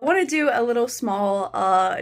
I want to do a little small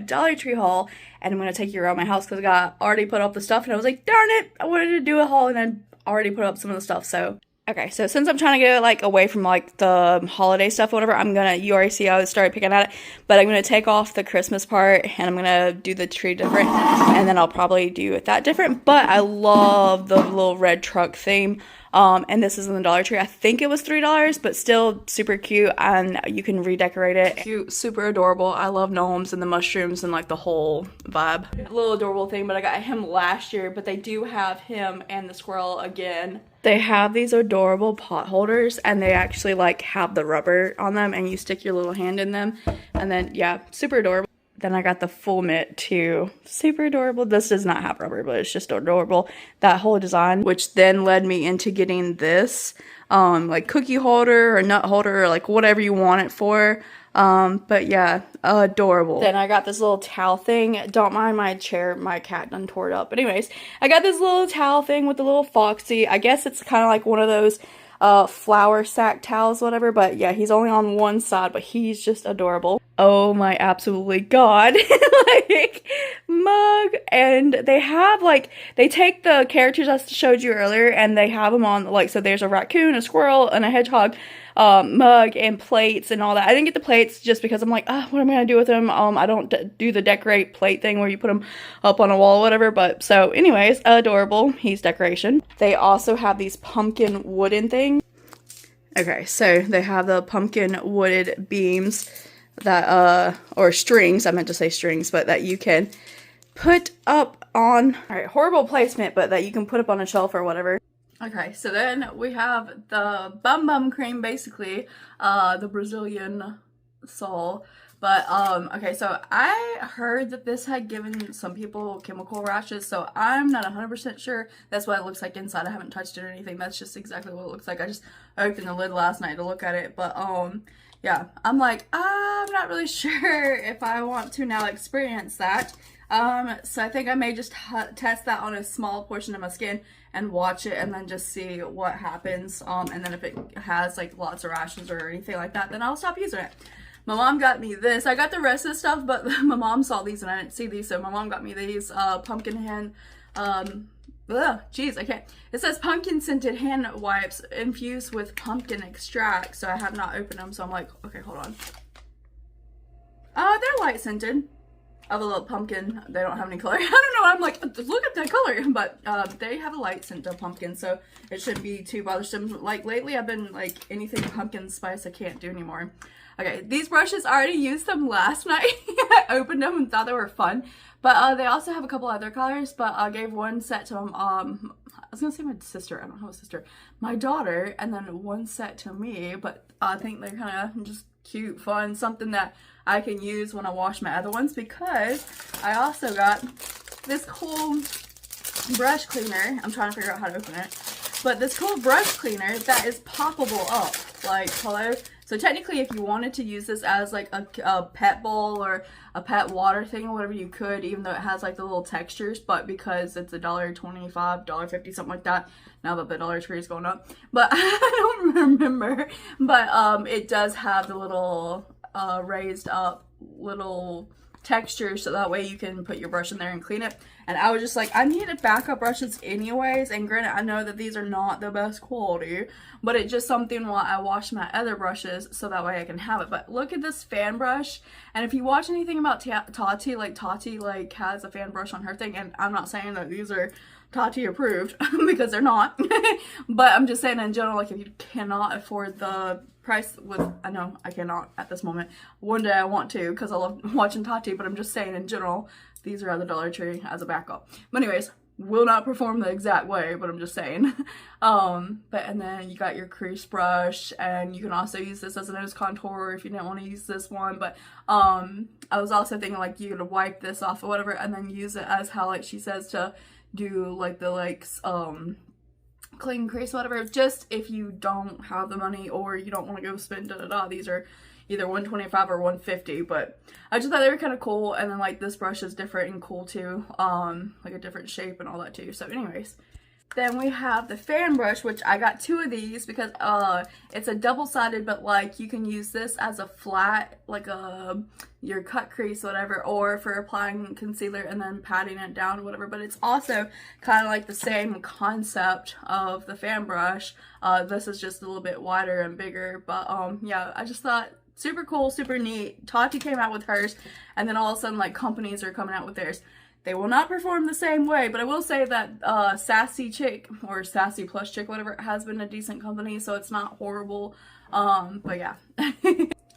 Dollar Tree haul, and I'm going to take you around my house because I got already put up the stuff and I was like, darn it, I wanted to do a haul and then already put up some of the stuff. So okay, so since I'm trying to get like away from like the holiday stuff or whatever, you already see I started picking at it, but I'm gonna take off the Christmas part and I'm gonna do the tree different, and then I'll probably do it that different. But I love the little red truck theme. And this is in the Dollar Tree. I think it was $3, but still super cute, and you can redecorate it. Cute, super adorable. I love gnomes and the mushrooms and like the whole vibe. A little adorable thing, but I got him last year, but they do have him and the squirrel again. They have these adorable pot holders, and they actually like have the rubber on them, and you stick your little hand in them, and then yeah, super adorable. Then I got the full mitt too. Super adorable. This does not have rubber, but it's just adorable. That whole design, which then led me into getting this like cookie holder or nut holder or like whatever you want it for. But yeah, adorable. Then I got this little towel thing. Don't mind my chair, my cat done tore it up. But anyways, I got this little towel thing with the little foxy. I guess it's kind of like one of those flour sack towels, whatever, but yeah, he's only on one side, but he's just adorable. Oh my absolutely god. Like mug. And they have like, they take the characters I showed you earlier and they have them on like, so there's a raccoon, a squirrel, and a hedgehog mug and plates and all that. I didn't get the plates just because I'm like, what am I gonna do with them? I don't do the decorate plate thing where you put them up on a wall or whatever, but so anyways, adorable. He's decoration. They also have these pumpkin wooden things. Okay, so they have the pumpkin wooded beams that or strings, I meant to say strings, but that you can put up on, alright, horrible placement, but that you can put up on a shelf or whatever. Okay, so then we have the bum cream, basically, the Brazilian sol. But, okay, so I heard that this had given some people chemical rashes, so I'm not 100% sure. That's what it looks like inside. I haven't touched it or anything. That's just exactly what it looks like. I just opened the lid last night to look at it, but, yeah. I'm like, I'm not really sure if I want to now experience that. So I think I may just test that on a small portion of my skin and watch it and then just see what happens. And then if it has, like, lots of rashes or anything like that, then I'll stop using it. My mom got me this. I got the rest of the stuff, but my mom saw these and I didn't see these, so my mom got me these pumpkin hand, jeez, I can't. It says pumpkin scented hand wipes infused with pumpkin extract, so I have not opened them, so I'm like, okay, hold on. They're light scented. Of a little pumpkin. They don't have any color. I don't know. I'm like, look at that color. But they have a light scent of pumpkin, so it shouldn't be too bothersome. Like lately, I've been like anything pumpkin spice I can't do anymore. Okay, these brushes, I already used them last night. I opened them and thought they were fun. But they also have a couple other colors. But I gave one set to I was gonna say my sister. I don't have a sister. My daughter, and then one set to me. But I think they're kind of just cute, fun, something that I can use when I wash my other ones, because I also got this cool brush cleaner. I'm trying to figure out how to open it. But this cool brush cleaner that is poppable up, like color. So technically, if you wanted to use this as like a pet bowl or a pet water thing or whatever, you could, even though it has like the little textures. But because it's $1.25, $1.50, something like that. Now that the Dollar Tree is going up, but I don't remember. But it does have the little raised up little texture, so that way you can put your brush in there and clean it. And I was just like, I needed backup brushes anyways, and granted, I know that these are not the best quality, but it's just something while I wash my other brushes, so that way I can have it. But look at this fan brush, and if you watch anything about Tati like has a fan brush on her thing, and I'm not saying that these are Tati approved because they're not, but I'm just saying in general, like if you cannot afford the price with, I know I cannot at this moment, one day I want to because I love watching Tati, but I'm just saying in general, these are at the Dollar Tree as a backup. But anyways, will not perform the exact way, but I'm just saying. And then you got your crease brush, and you can also use this as a nose contour if you didn't want to use this one. But I was also thinking like you could wipe this off or whatever and then use it as how like she says to do like the clean crease, whatever, just if you don't have the money or you don't want to go spend these are either $125 or $150, but I just thought they were kind of cool. And then like this brush is different and cool too, like a different shape and all that too. So anyways, Then we have the fan brush, which I got 2 of these because it's a double-sided, but like you can use this as a flat, like your cut crease, whatever, or for applying concealer and then patting it down, whatever. But it's also kind of like the same concept of the fan brush. This is just a little bit wider and bigger, but yeah, I just thought super cool, super neat. Tati came out with hers, and then all of a sudden like companies are coming out with theirs. They will not perform the same way, but I will say that Sassy Chick, or Sassy Plus Chick, whatever, has been a decent company, so it's not horrible. But yeah.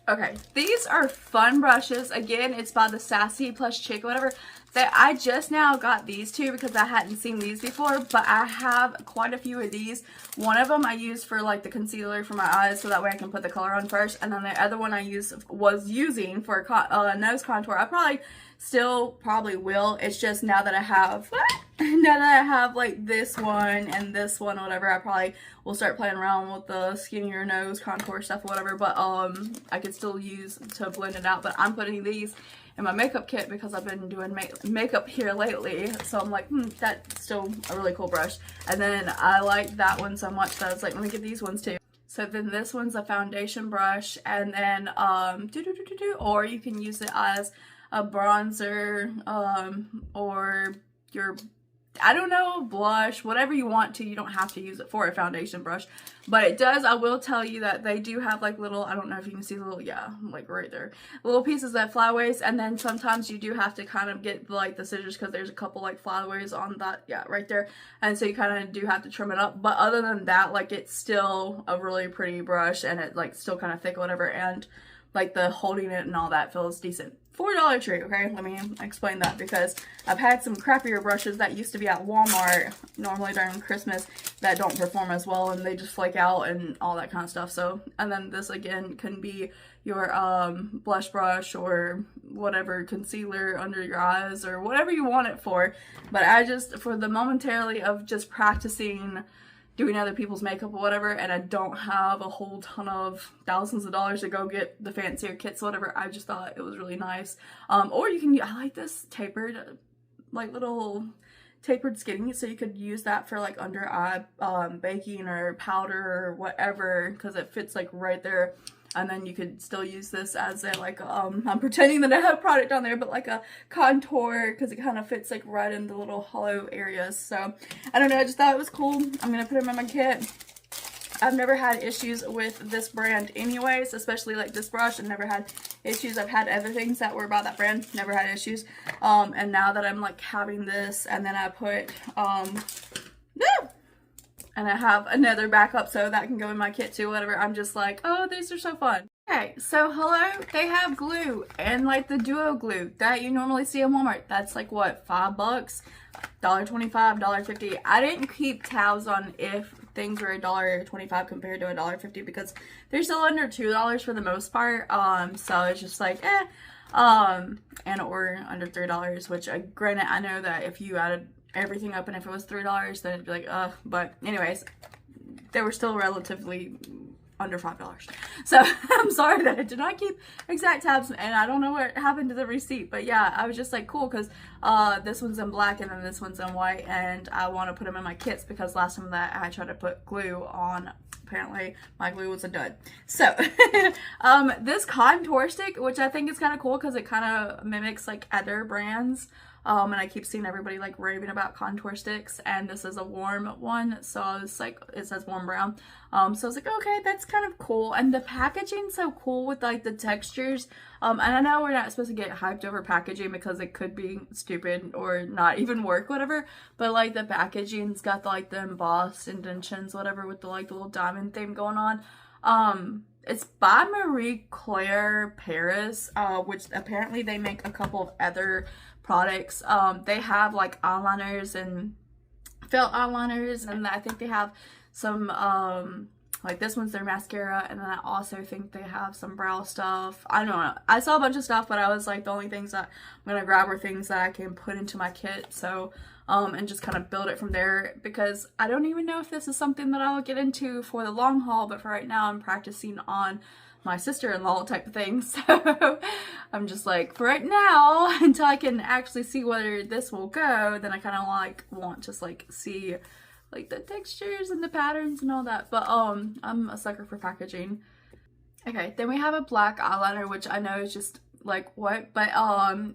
Okay, these are fun brushes. Again, it's by the Sassy Plus Chick, whatever. I just now got these 2 because I hadn't seen these before, but I have quite a few of these. One of them I use for like the concealer for my eyes, so that way I can put the color on first, and then the other one I was using for nose contour. I probably will. It's just now that I have like this one and this one, whatever, I probably will start playing around with the skinnier nose contour stuff, whatever. But I could still use to blend it out. But I'm putting these in my makeup kit because I've been doing makeup here lately. So I'm like, that's still a really cool brush. And then I like that one so much that I was like, let me get these ones too. So then this one's a foundation brush, and then or you can use it as a bronzer, or your, I don't know, blush, whatever you want to. You don't have to use it for a foundation brush, but it does. I will tell you that they do have like little, I don't know if you can see the little, yeah, like right there, little pieces that flyaways, and then sometimes you do have to kind of get like the scissors because there's a couple like flyaways on that, yeah, right there, and so you kind of do have to trim it up. But other than that, like it's still a really pretty brush, and it like still kind of thick, whatever, and like the holding it and all that feels decent. For Dollar Tree, okay? Let me explain that, because I've had some crappier brushes that used to be at Walmart normally during Christmas that don't perform as well, and they just flake out and all that kind of stuff. So, and then this again can be your blush brush or whatever, concealer under your eyes or whatever you want it for. But I just, for the momentarily of just practicing doing other people's makeup or whatever, and I don't have a whole ton of thousands of dollars to go get the fancier kits or whatever, I just thought it was really nice. Or you can, I like this tapered, like little tapered skinny, so you could use that for like under eye baking or powder or whatever, because it fits like right there. And then you could still use this as a, like, I'm pretending that I have product on there, but like a contour, because it kind of fits like right in the little hollow areas. So, I don't know, I just thought it was cool. I'm going to put them in my kit. I've never had issues with this brand anyways, especially like this brush. I've never had issues. I've had other things that were about that brand, never had issues. And now that I'm like having this, and then I put, and I have another backup so that can go in my kit too, whatever. I'm just like, oh, these are so fun. Okay, so hello, they have glue, and like the duo glue that you normally see in Walmart. That's like what, $5, $1.25, $1.50. I didn't keep tabs on if things were $1.25 compared to $1.50 because they're still under $2 for the most part. So it's just like, and or under $3, which granted, I know that if you added everything up and if it was $3, then it'd be like, but anyways, they were still relatively under $5. So I'm sorry that I did not keep exact tabs, and I don't know what happened to the receipt, but yeah, I was just like, cool, because this one's in black and then this one's in white, and I want to put them in my kits because last time that I tried to put glue on, apparently my glue was a dud. So this contour stick, which I think is kind of cool because it kind of mimics like other brands. And I keep seeing everybody like raving about contour sticks, and this is a warm one, so I was like, it says warm brown, so I was like, okay, that's kind of cool. And the packaging's so cool with like the textures, and I know we're not supposed to get hyped over packaging because it could be stupid or not even work, whatever, but like the packaging's got like the embossed indentions, whatever, with the like the little diamond theme going on. It's by Marie Claire Paris, which apparently they make a couple of other products. They have like eyeliners and felt eyeliners, and I think they have some like this one's their mascara, and then I also think they have some brow stuff. I don't know, I saw a bunch of stuff, but I was like, the only things that I'm gonna grab are things that I can put into my kit, so and just kind of build it from there, because I don't even know if this is something that I'll get into for the long haul, but for right now I'm practicing on my sister-in-law type of thing. So I'm just like, for right now, until I can actually see whether this will go, then I kind of like want to like see like the textures and the patterns and all that. But I'm a sucker for packaging. Okay, then we have a black eyeliner, which I know is just like what, but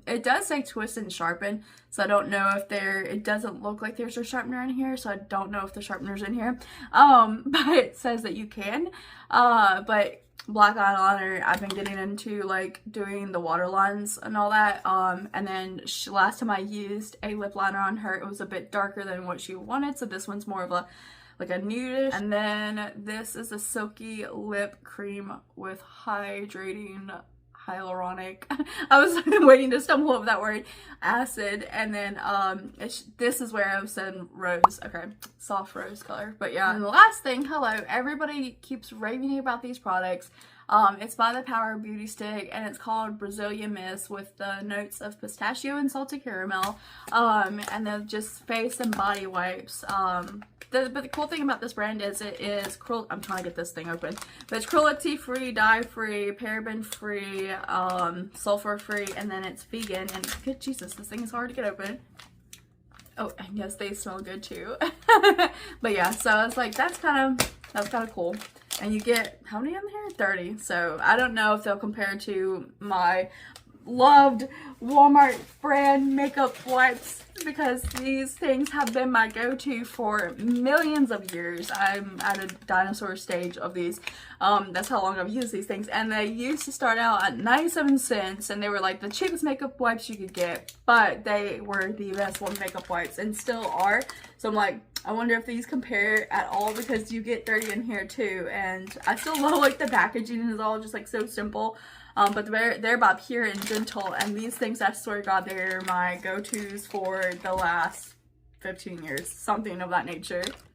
it does say twist and sharpen, so I don't know if it doesn't look like there's a sharpener in here, so I don't know if the sharpener's in here. But it says that you can. But black eyeliner, I've been getting into like doing the waterlines and all that. And then last time I used a lip liner on her, it was a bit darker than what she wanted, so this one's more of a like a nudish. And then this is a silky lip cream with hydrating hyaluronic, I was waiting to stumble over that word, acid. And then this is where I said rose. Okay, soft rose color. But yeah, and the last thing, hello, everybody keeps raving about these products. It's by the Power Beauty Stick, and it's called Brazilian Mist with the notes of pistachio and salted caramel. And then just face and body wipes. But the cool thing about this brand is it is I'm trying to get this thing open, but it's cruelty free, dye free, paraben free, sulfur free, and then it's vegan. And good Jesus, this thing is hard to get open. Oh, and yes, they smell good too. But yeah, so I was like, that's kind of cool. And you get, how many in here? 30. So I don't know if they'll compare to my loved Walmart brand makeup wipes, because these things have been my go-to for millions of years. I'm at a dinosaur stage of these. That's how long I've used these things. And they used to start out at 97 cents, and they were like the cheapest makeup wipes you could get, but they were the best makeup wipes and still are. So I'm like, I wonder if these compare at all, because you get 30 in here too. And I still love like the packaging is all just like so simple. But they're about pure and gentle, and these things, I swear to God, they're my go-tos for the last 15 years, something of that nature.